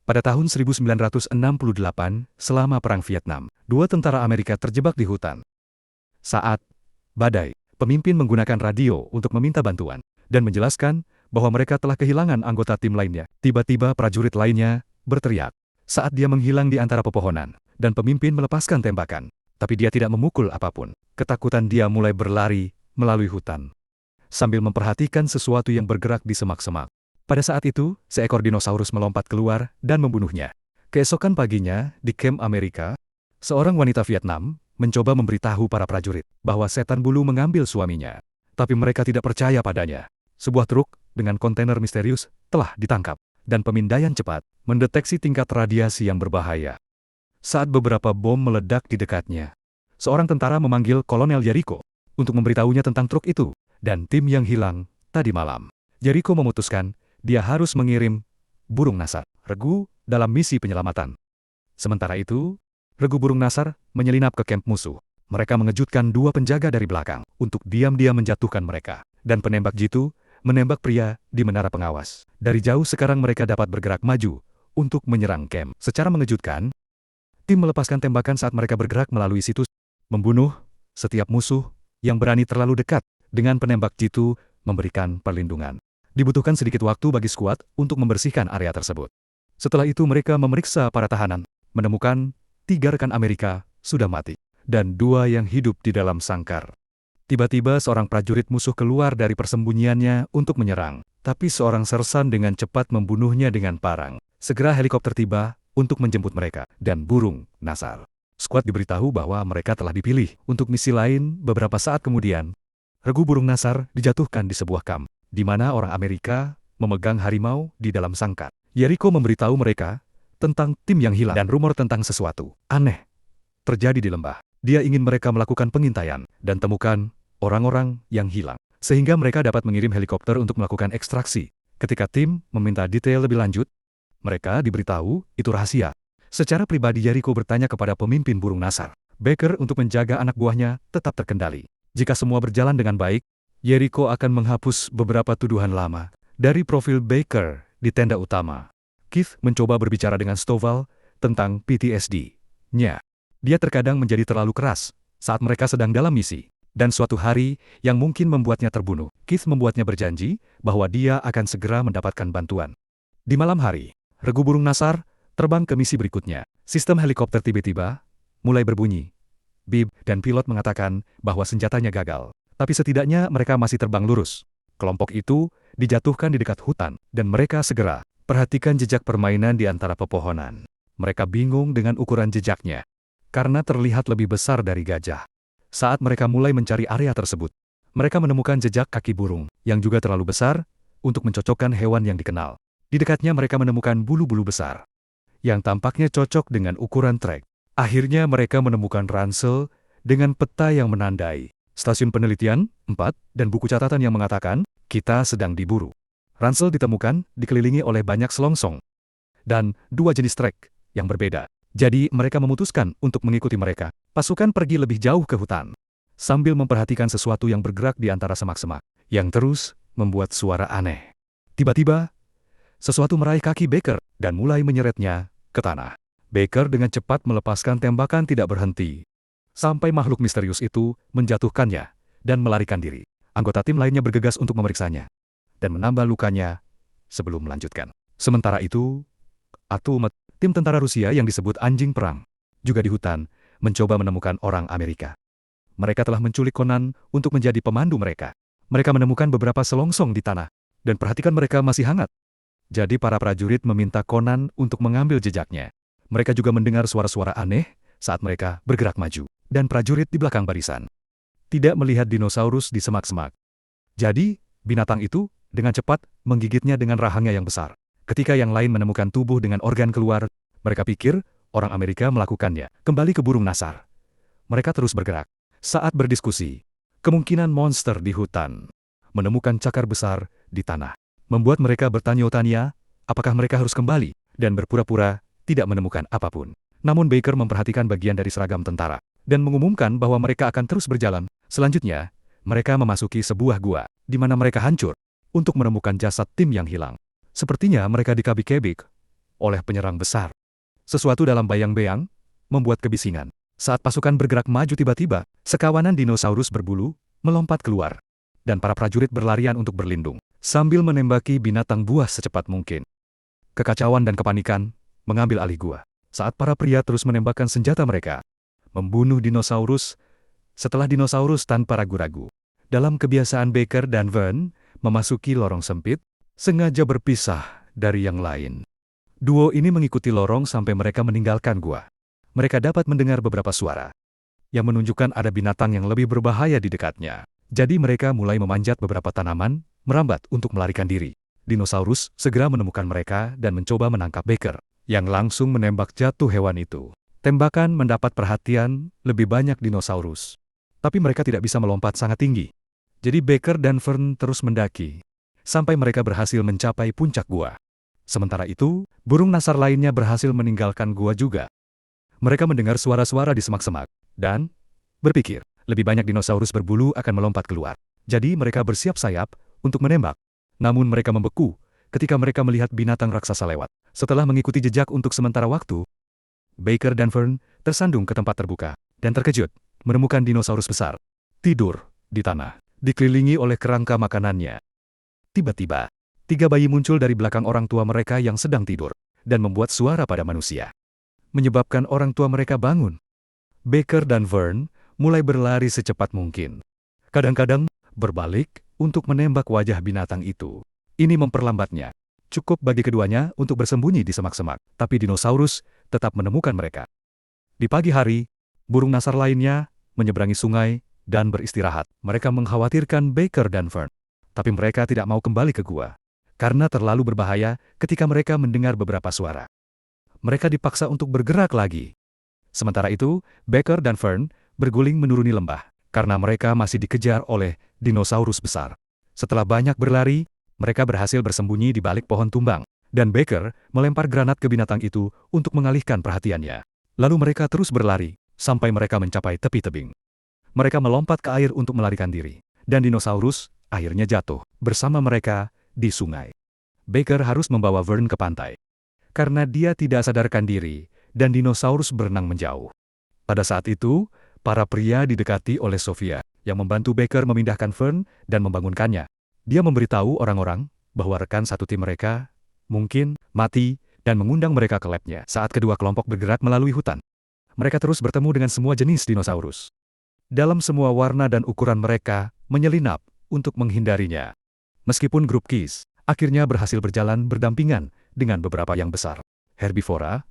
Pada tahun 1968, selama Perang Vietnam, dua tentara Amerika terjebak di hutan. Saat badai, pemimpin menggunakan radio untuk meminta bantuan dan menjelaskan bahwa mereka telah kehilangan anggota tim lainnya. Tiba-tiba prajurit lainnya berteriak saat dia menghilang di antara pepohonan, dan pemimpin melepaskan tembakan. Tapi dia tidak memukul apapun. Ketakutan dia mulai berlari melalui hutan, sambil memperhatikan sesuatu yang bergerak di semak-semak. Pada saat itu, seekor dinosaurus melompat keluar dan membunuhnya. Keesokan paginya, di kamp Amerika, seorang wanita Vietnam mencoba memberitahu para prajurit bahwa setan bulu mengambil suaminya. Tapi mereka tidak percaya padanya. Sebuah truk dengan kontainer misterius telah ditangkap, dan pemindaian cepat mendeteksi tingkat radiasi yang berbahaya. Saat beberapa bom meledak di dekatnya, seorang tentara memanggil Kolonel Jericho untuk memberitahunya tentang truk itu dan tim yang hilang tadi malam. Jericho memutuskan dia harus mengirim burung nasar, regu, dalam misi penyelamatan. Sementara itu, regu burung nasar menyelinap ke kamp musuh. Mereka mengejutkan dua penjaga dari belakang untuk diam-diam menjatuhkan mereka. Dan penembak jitu menembak pria di menara pengawas. Dari jauh sekarang mereka dapat bergerak maju untuk menyerang kamp. Secara mengejutkan, tim melepaskan tembakan saat mereka bergerak melalui situs, membunuh setiap musuh yang berani terlalu dekat. Dengan penembak jitu memberikan perlindungan. Dibutuhkan sedikit waktu bagi skuad untuk membersihkan area tersebut. Setelah itu mereka memeriksa para tahanan, menemukan 3 rekan Amerika sudah mati, dan 2 yang hidup di dalam sangkar. Tiba-tiba seorang prajurit musuh keluar dari persembunyiannya untuk menyerang, tapi seorang sersan dengan cepat membunuhnya dengan parang. Segera helikopter tiba untuk menjemput mereka, dan burung nasar. Skuad diberitahu bahwa mereka telah dipilih untuk misi lain. Beberapa saat kemudian, regu burung nasar dijatuhkan di sebuah kamp, di mana orang Amerika memegang harimau di dalam sangkar. Jericho memberitahu mereka tentang tim yang hilang dan rumor tentang sesuatu aneh terjadi di lembah. Dia ingin mereka melakukan pengintaian dan temukan orang-orang yang hilang, sehingga mereka dapat mengirim helikopter untuk melakukan ekstraksi. Ketika tim meminta detail lebih lanjut, mereka diberitahu itu rahasia. Secara pribadi Jericho bertanya kepada pemimpin burung nasar, Baker, untuk menjaga anak buahnya tetap terkendali. Jika semua berjalan dengan baik, Jericho akan menghapus beberapa tuduhan lama dari profil Baker di tenda utama. Keith mencoba berbicara dengan Stovall tentang PTSD-nya. Dia terkadang menjadi terlalu keras saat mereka sedang dalam misi. Dan suatu hari yang mungkin membuatnya terbunuh, Keith membuatnya berjanji bahwa dia akan segera mendapatkan bantuan. Di malam hari, regu burung nasar terbang ke misi berikutnya. Sistem helikopter tiba-tiba mulai berbunyi. Bib dan pilot mengatakan bahwa senjatanya gagal. Tapi setidaknya mereka masih terbang lurus. Kelompok itu dijatuhkan di dekat hutan, dan mereka segera perhatikan jejak permainan di antara pepohonan. Mereka bingung dengan ukuran jejaknya, karena terlihat lebih besar dari gajah. Saat mereka mulai mencari area tersebut, mereka menemukan jejak kaki burung yang juga terlalu besar untuk mencocokkan hewan yang dikenal. Di dekatnya mereka menemukan bulu-bulu besar yang tampaknya cocok dengan ukuran trek. Akhirnya mereka menemukan ransel dengan peta yang menandai stasiun penelitian 4 dan buku catatan yang mengatakan kita sedang diburu. Ransel ditemukan dikelilingi oleh banyak selongsong dan 2 jenis trek yang berbeda. Jadi mereka memutuskan untuk mengikuti mereka. Pasukan pergi lebih jauh ke hutan, sambil memperhatikan sesuatu yang bergerak di antara semak-semak, yang terus membuat suara aneh. Tiba-tiba, sesuatu meraih kaki Baker, dan mulai menyeretnya ke tanah. Baker dengan cepat melepaskan tembakan tidak berhenti, sampai makhluk misterius itu menjatuhkannya, dan melarikan diri. Anggota tim lainnya bergegas untuk memeriksanya, dan menambah lukanya sebelum melanjutkan. Sementara itu, Atumet, tim tentara Rusia yang disebut anjing perang, juga di hutan, mencoba menemukan orang Amerika. Mereka telah menculik Conan untuk menjadi pemandu mereka. Mereka menemukan beberapa selongsong di tanah, dan perhatikan mereka masih hangat. Jadi para prajurit meminta Conan untuk mengambil jejaknya. Mereka juga mendengar suara-suara aneh saat mereka bergerak maju, dan prajurit di belakang barisan tidak melihat dinosaurus di semak-semak. Jadi, binatang itu dengan cepat menggigitnya dengan rahangnya yang besar. Ketika yang lain menemukan tubuh dengan organ keluar, mereka pikir orang Amerika melakukannya. Kembali ke burung nasar. Mereka terus bergerak. Saat berdiskusi, kemungkinan monster di hutan menemukan cakar besar di tanah membuat mereka bertanya-tanya apakah mereka harus kembali dan berpura-pura tidak menemukan apapun. Namun Baker memperhatikan bagian dari seragam tentara dan mengumumkan bahwa mereka akan terus berjalan. Selanjutnya, mereka memasuki sebuah gua di mana mereka hancur untuk menemukan jasad tim yang hilang. Sepertinya mereka dikabik-kabik oleh penyerang besar. Sesuatu dalam bayang-bayang membuat kebisingan. Saat pasukan bergerak maju tiba-tiba, sekawanan dinosaurus berbulu melompat keluar. Dan para prajurit berlarian untuk berlindung, sambil menembaki binatang buas secepat mungkin. Kekacauan dan kepanikan mengambil alih gua. Saat para pria terus menembakkan senjata mereka, membunuh dinosaurus setelah dinosaurus tanpa ragu-ragu. Dalam kebiasaan Baker dan Vern, memasuki lorong sempit, sengaja berpisah dari yang lain. Duo ini mengikuti lorong sampai mereka meninggalkan gua. Mereka dapat mendengar beberapa suara yang menunjukkan ada binatang yang lebih berbahaya di dekatnya. Jadi mereka mulai memanjat beberapa tanaman, merambat untuk melarikan diri. Dinosaurus segera menemukan mereka dan mencoba menangkap Baker, yang langsung menembak jatuh hewan itu. Tembakan mendapat perhatian lebih banyak dinosaurus. Tapi mereka tidak bisa melompat sangat tinggi. Jadi Baker dan Vern terus mendaki, sampai mereka berhasil mencapai puncak gua. Sementara itu, burung nasar lainnya berhasil meninggalkan gua juga. Mereka mendengar suara-suara di semak-semak, dan berpikir, lebih banyak dinosaurus berbulu akan melompat keluar. Jadi mereka bersiap sayap untuk menembak. Namun mereka membeku ketika mereka melihat binatang raksasa lewat. Setelah mengikuti jejak untuk sementara waktu, Baker dan Vern tersandung ke tempat terbuka, dan terkejut menemukan dinosaurus besar tidur di tanah, dikelilingi oleh kerangka makanannya. Tiba-tiba, 3 bayi muncul dari belakang orang tua mereka yang sedang tidur, dan membuat suara pada manusia, menyebabkan orang tua mereka bangun. Baker dan Vern mulai berlari secepat mungkin. Kadang-kadang, berbalik untuk menembak wajah binatang itu. Ini memperlambatnya. Cukup bagi keduanya untuk bersembunyi di semak-semak, tapi dinosaurus tetap menemukan mereka. Di pagi hari, burung nasar lainnya menyeberangi sungai dan beristirahat. Mereka mengkhawatirkan Baker dan Vern, tapi mereka tidak mau kembali ke gua, karena terlalu berbahaya ketika mereka mendengar beberapa suara. Mereka dipaksa untuk bergerak lagi. Sementara itu, Baker dan Vern berguling menuruni lembah, karena mereka masih dikejar oleh dinosaurus besar. Setelah banyak berlari, mereka berhasil bersembunyi di balik pohon tumbang, dan Baker melempar granat ke binatang itu untuk mengalihkan perhatiannya. Lalu mereka terus berlari, sampai mereka mencapai tepi tebing. Mereka melompat ke air untuk melarikan diri, dan dinosaurus akhirnya jatuh bersama mereka di sungai. Baker harus membawa Vern ke pantai, karena dia tidak sadarkan diri, dan dinosaurus berenang menjauh. Pada saat itu, para pria didekati oleh Sofia, yang membantu Baker memindahkan Vern dan membangunkannya. Dia memberitahu orang-orang bahwa rekan satu tim mereka mungkin mati dan mengundang mereka ke labnya. Saat kedua kelompok bergerak melalui hutan, mereka terus bertemu dengan semua jenis dinosaurus. Dalam semua warna dan ukuran mereka menyelinap untuk menghindarinya. Meskipun grup Kiss akhirnya berhasil berjalan berdampingan dengan beberapa yang besar herbivora,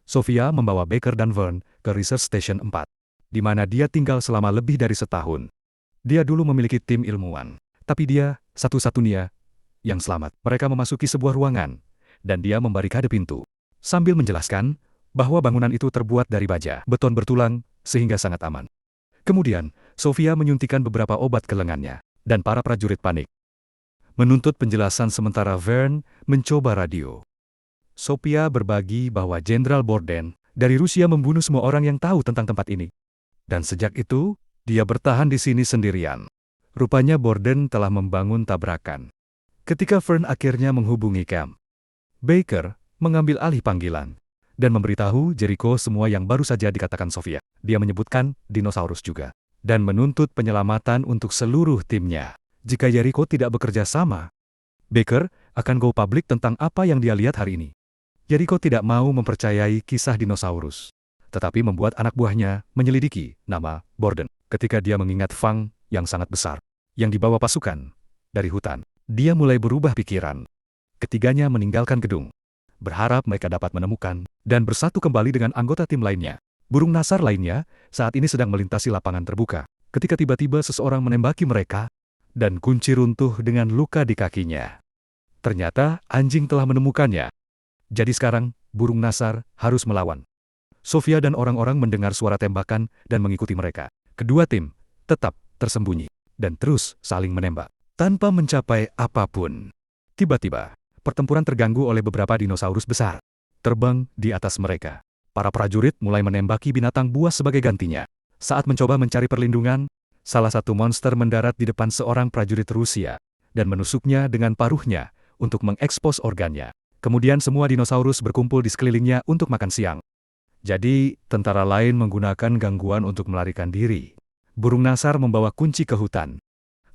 Sofia membawa Baker dan Vern ke Research Station 4, di mana dia tinggal selama lebih dari setahun. Dia dulu memiliki tim ilmuwan, tapi dia satu-satunya yang selamat. Mereka memasuki sebuah ruangan, dan dia membarikade pintu, sambil menjelaskan bahwa bangunan itu terbuat dari baja beton bertulang, sehingga sangat aman. Kemudian, Sofia menyuntikkan beberapa obat ke lengannya, dan para prajurit panik. Menuntut penjelasan sementara Vern mencoba radio. Sofia berbagi bahwa Jenderal Borden dari Rusia membunuh semua orang yang tahu tentang tempat ini. Dan sejak itu, dia bertahan di sini sendirian. Rupanya Borden telah membangun tabrakan. Ketika Vern akhirnya menghubungi camp, Baker mengambil alih panggilan dan memberitahu Jericho semua yang baru saja dikatakan Sofia. Dia menyebutkan dinosaurus juga, dan menuntut penyelamatan untuk seluruh timnya. Jika Jericho tidak bekerja sama, Baker akan go public tentang apa yang dia lihat hari ini. Jericho tidak mau mempercayai kisah dinosaurus, tetapi membuat anak buahnya menyelidiki nama Borden. Ketika dia mengingat Fang yang sangat besar, yang dibawa pasukan dari hutan, dia mulai berubah pikiran. Ketiganya meninggalkan gedung, berharap mereka dapat menemukan dan bersatu kembali dengan anggota tim lainnya. Burung nasar lainnya saat ini sedang melintasi lapangan terbuka, ketika tiba-tiba seseorang menembaki mereka, dan kunci runtuh dengan luka di kakinya. Ternyata anjing telah menemukannya. Jadi sekarang, burung nasar harus melawan. Sofia dan orang-orang mendengar suara tembakan dan mengikuti mereka. Kedua tim tetap tersembunyi dan terus saling menembak tanpa mencapai apapun. Tiba-tiba, pertempuran terganggu oleh beberapa dinosaurus besar terbang di atas mereka. Para prajurit mulai menembaki binatang buas sebagai gantinya. Saat mencoba mencari perlindungan, salah satu monster mendarat di depan seorang prajurit Rusia dan menusuknya dengan paruhnya untuk mengekspos organnya. Kemudian semua dinosaurus berkumpul di sekelilingnya untuk makan siang. Jadi, tentara lain menggunakan gangguan untuk melarikan diri. Burung Nasar membawa kunci ke hutan.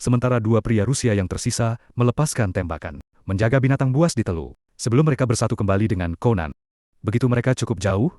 Sementara dua pria Rusia yang tersisa melepaskan tembakan, menjaga binatang buas di telu, sebelum mereka bersatu kembali dengan Conan. Begitu mereka cukup jauh,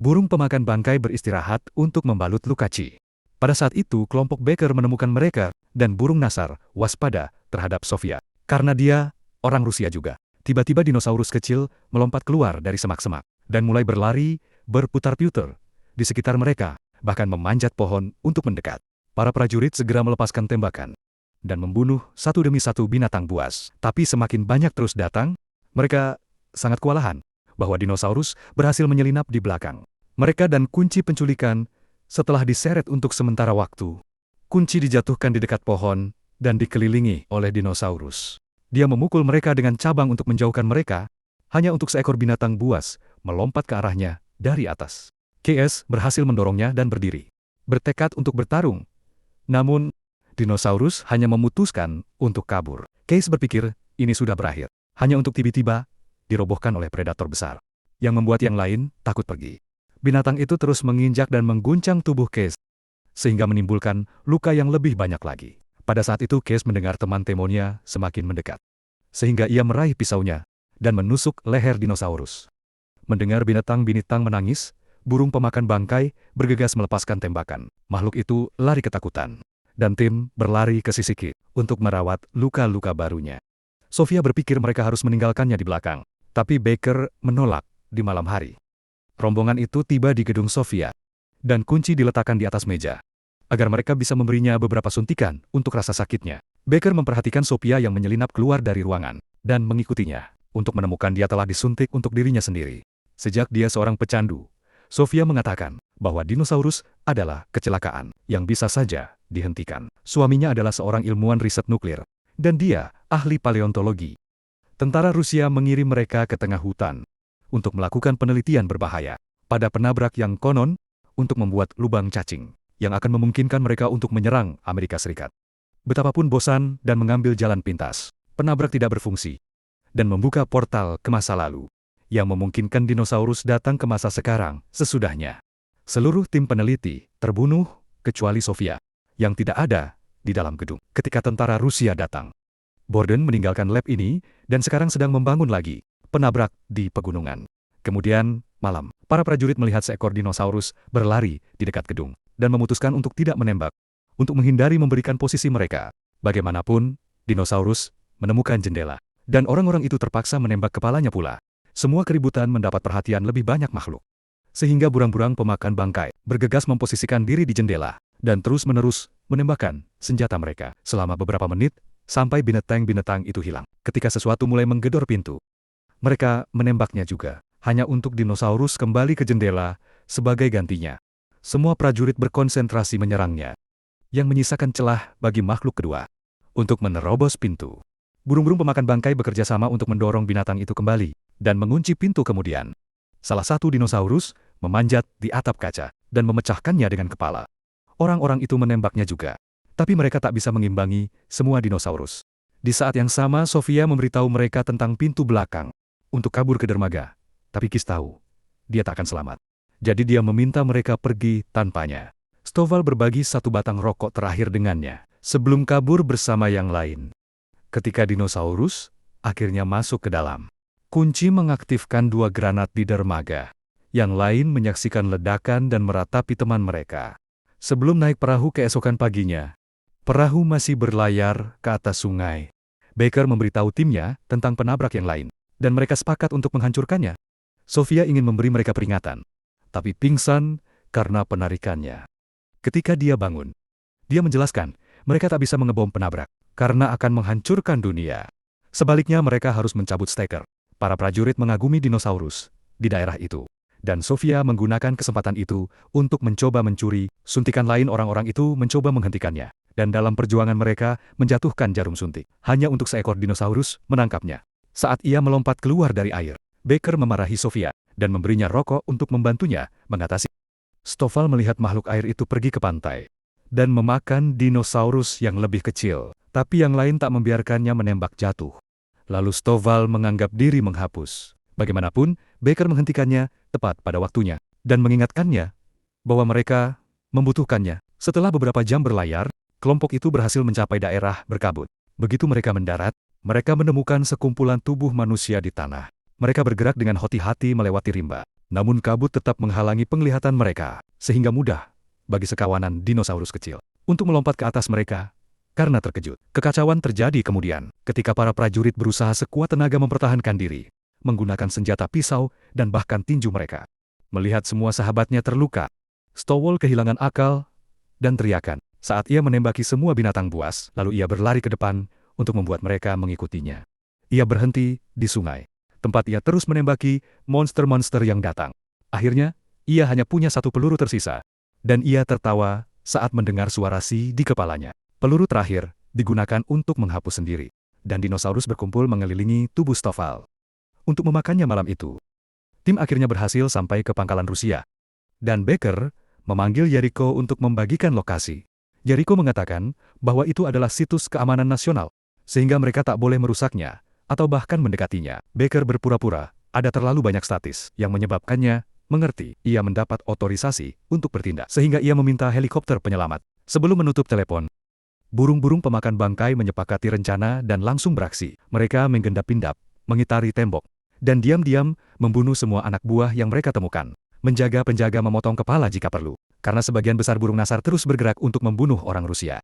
burung pemakan bangkai beristirahat untuk membalut Lukaci. Pada saat itu, kelompok Baker menemukan mereka, dan burung Nasar waspada terhadap Sofia. Karena dia orang Rusia juga. Tiba-tiba dinosaurus kecil melompat keluar dari semak-semak, dan mulai berlari, berputar-putar di sekitar mereka, bahkan memanjat pohon untuk mendekat. Para prajurit segera melepaskan tembakan dan membunuh satu demi satu binatang buas. Tapi semakin banyak terus datang, mereka sangat kewalahan bahwa dinosaurus berhasil menyelinap di belakang mereka dan kunci penculikan setelah diseret untuk sementara waktu. Kunci dijatuhkan di dekat pohon dan dikelilingi oleh dinosaurus. Dia memukul mereka dengan cabang untuk menjauhkan mereka, hanya untuk seekor binatang buas melompat ke arahnya dari atas. KS berhasil mendorongnya dan berdiri, bertekad untuk bertarung. Namun, dinosaurus hanya memutuskan untuk kabur. Case berpikir, ini sudah berakhir. Hanya untuk tiba-tiba, dirobohkan oleh predator besar. Yang membuat yang lain takut pergi. Binatang itu terus menginjak dan mengguncang tubuh Case, sehingga menimbulkan luka yang lebih banyak lagi. Pada saat itu Case mendengar teman Temonia semakin mendekat. Sehingga ia meraih pisaunya, dan menusuk leher dinosaurus. Mendengar binatang-binatang menangis, burung pemakan bangkai bergegas melepaskan tembakan. Makhluk itu lari ketakutan. Dan tim berlari ke sisi Kit untuk merawat luka-luka barunya. Sofia berpikir mereka harus meninggalkannya di belakang. Tapi Baker menolak di malam hari. Rombongan itu tiba di gedung Sofia. Dan kunci diletakkan di atas meja. Agar mereka bisa memberinya beberapa suntikan untuk rasa sakitnya. Baker memperhatikan Sofia yang menyelinap keluar dari ruangan. Dan mengikutinya. Untuk menemukan dia telah disuntik untuk dirinya sendiri. Sejak dia seorang pecandu, Sofia mengatakan bahwa dinosaurus adalah kecelakaan yang bisa saja dihentikan. Suaminya adalah seorang ilmuwan riset nuklir, dan dia ahli paleontologi. Tentara Rusia mengirim mereka ke tengah hutan untuk melakukan penelitian berbahaya pada penabrak yang konon untuk membuat lubang cacing yang akan memungkinkan mereka untuk menyerang Amerika Serikat. Betapapun bosan dan mengambil jalan pintas, penabrak tidak berfungsi dan membuka portal ke masa lalu yang memungkinkan dinosaurus datang ke masa sekarang sesudahnya. Seluruh tim peneliti terbunuh kecuali Sofia yang tidak ada di dalam gedung ketika tentara Rusia datang. Borden meninggalkan lab ini dan sekarang sedang membangun lagi penabrak di pegunungan. Kemudian, malam, para prajurit melihat seekor dinosaurus berlari di dekat gedung dan memutuskan untuk tidak menembak, untuk menghindari memberikan posisi mereka. Bagaimanapun, dinosaurus menemukan jendela, dan orang-orang itu terpaksa menembak kepalanya pula. Semua keributan mendapat perhatian lebih banyak makhluk. Sehingga burang-burang pemakan bangkai bergegas memposisikan diri di jendela dan terus-menerus menembakkan senjata mereka selama beberapa menit sampai binatang-binatang itu hilang. Ketika sesuatu mulai menggedor pintu, mereka menembaknya juga, hanya untuk dinosaurus kembali ke jendela sebagai gantinya. Semua prajurit berkonsentrasi menyerangnya, yang menyisakan celah bagi makhluk kedua untuk menerobos pintu. Burung-burung pemakan bangkai bekerja sama untuk mendorong binatang itu kembali dan mengunci pintu kemudian. Salah satu dinosaurus memanjat di atap kaca dan memecahkannya dengan kepala. Orang-orang itu menembaknya juga, tapi mereka tak bisa mengimbangi semua dinosaurus. Di saat yang sama Sofia memberitahu mereka tentang pintu belakang untuk kabur ke dermaga, tapi Kis tahu dia tak akan selamat. Jadi dia meminta mereka pergi tanpanya. Stovall berbagi satu batang rokok terakhir dengannya sebelum kabur bersama yang lain. Ketika dinosaurus akhirnya masuk ke dalam, kunci mengaktifkan 2 granat di dermaga. Yang lain menyaksikan ledakan dan meratapi teman mereka. Sebelum naik perahu keesokan paginya, perahu masih berlayar ke atas sungai. Baker memberitahu timnya tentang penabrak yang lain, dan mereka sepakat untuk menghancurkannya. Sofia ingin memberi mereka peringatan, tapi pingsan karena penarikannya. Ketika dia bangun, dia menjelaskan mereka tak bisa mengebom penabrak karena akan menghancurkan dunia. Sebaliknya mereka harus mencabut steker. Para prajurit mengagumi dinosaurus di daerah itu. Dan Sofia menggunakan kesempatan itu untuk mencoba mencuri suntikan lain. Orang-orang itu mencoba menghentikannya. Dan dalam perjuangan mereka menjatuhkan jarum suntik. Hanya untuk seekor dinosaurus menangkapnya. Saat ia melompat keluar dari air, Baker memarahi Sofia dan memberinya rokok untuk membantunya mengatasi. Stovall melihat makhluk air itu pergi ke pantai dan memakan dinosaurus yang lebih kecil. Tapi yang lain tak membiarkannya menembak jatuh. Lalu Stovall menganggap diri menghapus. Bagaimanapun, Baker menghentikannya tepat pada waktunya dan mengingatkannya bahwa mereka membutuhkannya. Setelah beberapa jam berlayar, kelompok itu berhasil mencapai daerah berkabut. Begitu mereka mendarat, mereka menemukan sekumpulan tubuh manusia di tanah. Mereka bergerak dengan hati-hati melewati rimba. Namun kabut tetap menghalangi penglihatan mereka, sehingga mudah bagi sekawanan dinosaurus kecil untuk melompat ke atas mereka. Karena terkejut, kekacauan terjadi kemudian ketika para prajurit berusaha sekuat tenaga mempertahankan diri, menggunakan senjata pisau dan bahkan tinju mereka. Melihat semua sahabatnya terluka, Stovall kehilangan akal dan teriakan saat ia menembaki semua binatang buas, lalu ia berlari ke depan untuk membuat mereka mengikutinya. Ia berhenti di sungai, tempat ia terus menembaki monster-monster yang datang. Akhirnya, ia hanya punya satu peluru tersisa, dan ia tertawa saat mendengar suara Si di kepalanya. Peluru terakhir digunakan untuk menghapus sendiri, dan dinosaurus berkumpul mengelilingi tubuh Stovall untuk memakannya malam itu. Tim akhirnya berhasil sampai ke pangkalan Rusia, dan Baker memanggil Jericho untuk membagikan lokasi. Jericho mengatakan bahwa itu adalah situs keamanan nasional, sehingga mereka tak boleh merusaknya atau bahkan mendekatinya. Baker berpura-pura ada terlalu banyak statis yang menyebabkannya mengerti. Ia mendapat otorisasi untuk bertindak, sehingga ia meminta helikopter penyelamat. Sebelum menutup telepon, burung-burung pemakan bangkai menyepakati rencana dan langsung beraksi. Mereka menggendap-pindap, mengitari tembok, dan diam-diam membunuh semua anak buah yang mereka temukan. Menjaga penjaga memotong kepala jika perlu, karena sebagian besar burung nasar terus bergerak untuk membunuh orang Rusia.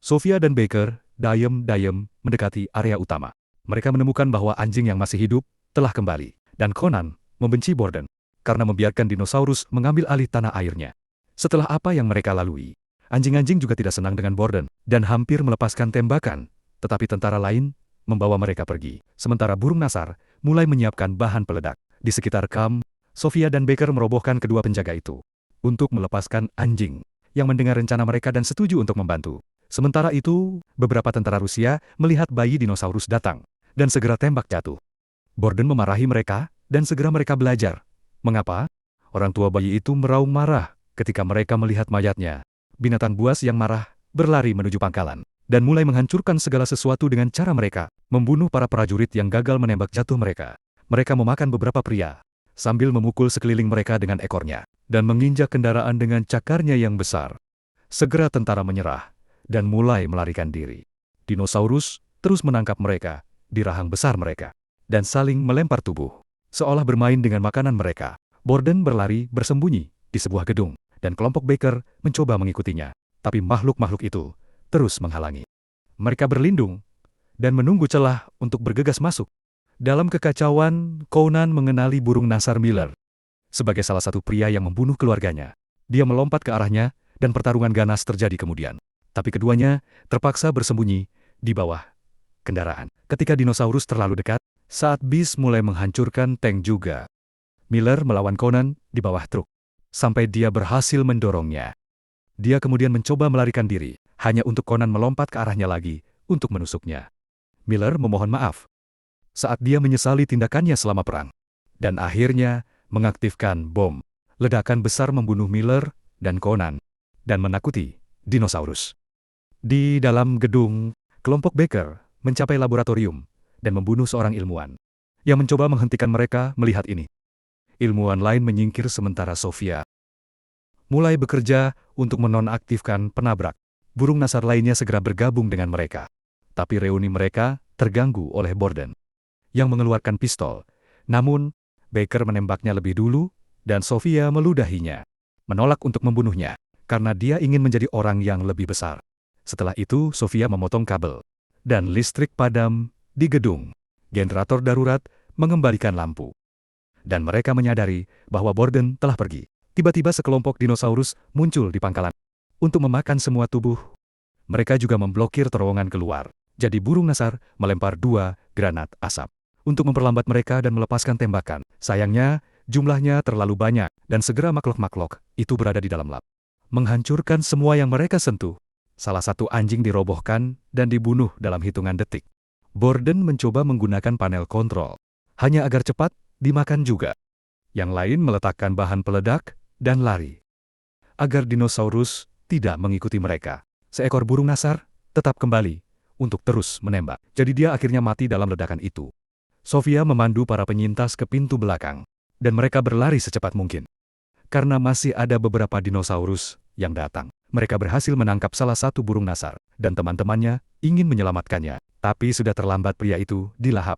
Sofia dan Baker diam-diam mendekati area utama. Mereka menemukan bahwa anjing yang masih hidup telah kembali, dan Conan membenci Borden karena membiarkan dinosaurus mengambil alih tanah airnya. Setelah apa yang mereka lalui, anjing-anjing juga tidak senang dengan Borden dan hampir melepaskan tembakan, tetapi tentara lain membawa mereka pergi. Sementara burung nasar mulai menyiapkan bahan peledak. Di sekitar kamp, Sofia dan Baker merobohkan kedua penjaga itu untuk melepaskan anjing yang mendengar rencana mereka dan setuju untuk membantu. Sementara itu, beberapa tentara Rusia melihat bayi dinosaurus datang dan segera tembak jatuh. Borden memarahi mereka dan segera mereka belajar mengapa orang tua bayi itu meraung marah ketika mereka melihat mayatnya. Binatang buas yang marah berlari menuju pangkalan dan mulai menghancurkan segala sesuatu dengan cara mereka membunuh para prajurit yang gagal menembak jatuh mereka. Mereka memakan beberapa pria sambil memukul sekeliling mereka dengan ekornya dan menginjak kendaraan dengan cakarnya yang besar. Segera tentara menyerah dan mulai melarikan diri. Dinosaurus terus menangkap mereka di rahang besar mereka dan saling melempar tubuh, seolah bermain dengan makanan mereka. Borden berlari bersembunyi di sebuah gedung, dan kelompok Baker mencoba mengikutinya, tapi makhluk-makhluk itu terus menghalangi. Mereka berlindung dan menunggu celah untuk bergegas masuk. Dalam kekacauan, Conan mengenali burung nasar Miller sebagai salah satu pria yang membunuh keluarganya. Dia melompat ke arahnya, dan pertarungan ganas terjadi kemudian. Tapi keduanya terpaksa bersembunyi di bawah kendaraan. Ketika dinosaurus terlalu dekat, saat bis mulai menghancurkan tank juga. Miller melawan Conan di bawah truk, sampai dia berhasil mendorongnya. Dia kemudian mencoba melarikan diri, hanya untuk Conan melompat ke arahnya lagi untuk menusuknya. Miller memohon maaf saat dia menyesali tindakannya selama perang, dan akhirnya mengaktifkan bom. Ledakan besar membunuh Miller dan Conan, dan menakuti dinosaurus. Di dalam gedung, kelompok Baker mencapai laboratorium dan membunuh seorang ilmuwan yang mencoba menghentikan mereka melihat ini. Ilmuwan lain menyingkir sementara Sofia mulai bekerja untuk menonaktifkan penabrak. Burung nasar lainnya segera bergabung dengan mereka. Tapi reuni mereka terganggu oleh Borden yang mengeluarkan pistol. Namun, Baker menembaknya lebih dulu dan Sofia meludahinya, menolak untuk membunuhnya karena dia ingin menjadi orang yang lebih besar. Setelah itu, Sofia memotong kabel dan listrik padam di gedung. Generator darurat mengembalikan lampu. Dan mereka menyadari bahwa Borden telah pergi. Tiba-tiba sekelompok dinosaurus muncul di pangkalan untuk memakan semua tubuh. Mereka juga memblokir terowongan keluar. Jadi burung nasar melempar 2 granat asap untuk memperlambat mereka dan melepaskan tembakan. Sayangnya, jumlahnya terlalu banyak dan segera makhluk-makhluk itu berada di dalam lab, menghancurkan semua yang mereka sentuh. Salah satu anjing dirobohkan dan dibunuh dalam hitungan detik. Borden mencoba menggunakan panel kontrol, hanya agar cepat dimakan juga. Yang lain meletakkan bahan peledak dan lari, agar dinosaurus tidak mengikuti mereka. Seekor burung nasar tetap kembali untuk terus menembak. Jadi dia akhirnya mati dalam ledakan itu. Sofia memandu para penyintas ke pintu belakang, dan mereka berlari secepat mungkin. Karena masih ada beberapa dinosaurus yang datang, mereka berhasil menangkap salah satu burung nasar, dan teman-temannya ingin menyelamatkannya. Tapi sudah terlambat, pria itu dilahap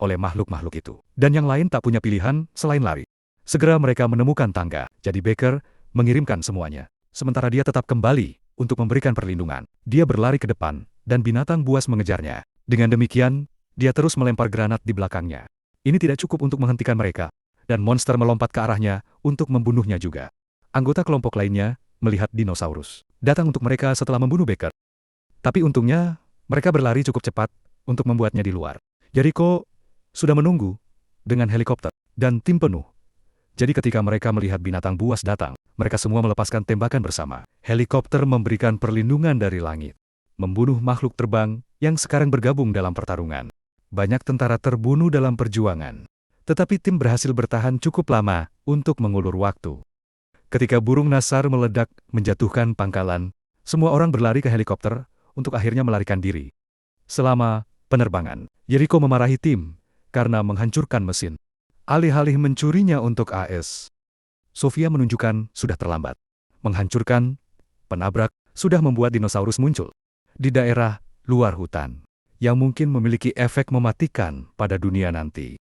oleh makhluk-makhluk itu. Dan yang lain tak punya pilihan selain lari. Segera mereka menemukan tangga, jadi Baker mengirimkan semuanya. Sementara dia tetap kembali untuk memberikan perlindungan. Dia berlari ke depan, dan binatang buas mengejarnya. Dengan demikian, dia terus melempar granat di belakangnya. Ini tidak cukup untuk menghentikan mereka, dan monster melompat ke arahnya untuk membunuhnya juga. Anggota kelompok lainnya melihat dinosaurus datang untuk mereka setelah membunuh Baker. Tapi untungnya, mereka berlari cukup cepat untuk membuatnya di luar. Jericho sudah menunggu dengan helikopter dan tim penuh. Jadi ketika mereka melihat binatang buas datang, mereka semua melepaskan tembakan bersama. Helikopter memberikan perlindungan dari langit, membunuh makhluk terbang yang sekarang bergabung dalam pertarungan. Banyak tentara terbunuh dalam perjuangan. Tetapi tim berhasil bertahan cukup lama untuk mengulur waktu. Ketika burung nasar meledak menjatuhkan pangkalan, semua orang berlari ke helikopter untuk akhirnya melarikan diri. Selama penerbangan, Jericho memarahi tim karena menghancurkan mesin. Alih-alih mencurinya untuk AS, Sofia menunjukkan sudah terlambat. Menghancurkan, penabrak, sudah membuat dinosaurus muncul di daerah luar hutan, yang mungkin memiliki efek mematikan pada dunia nanti.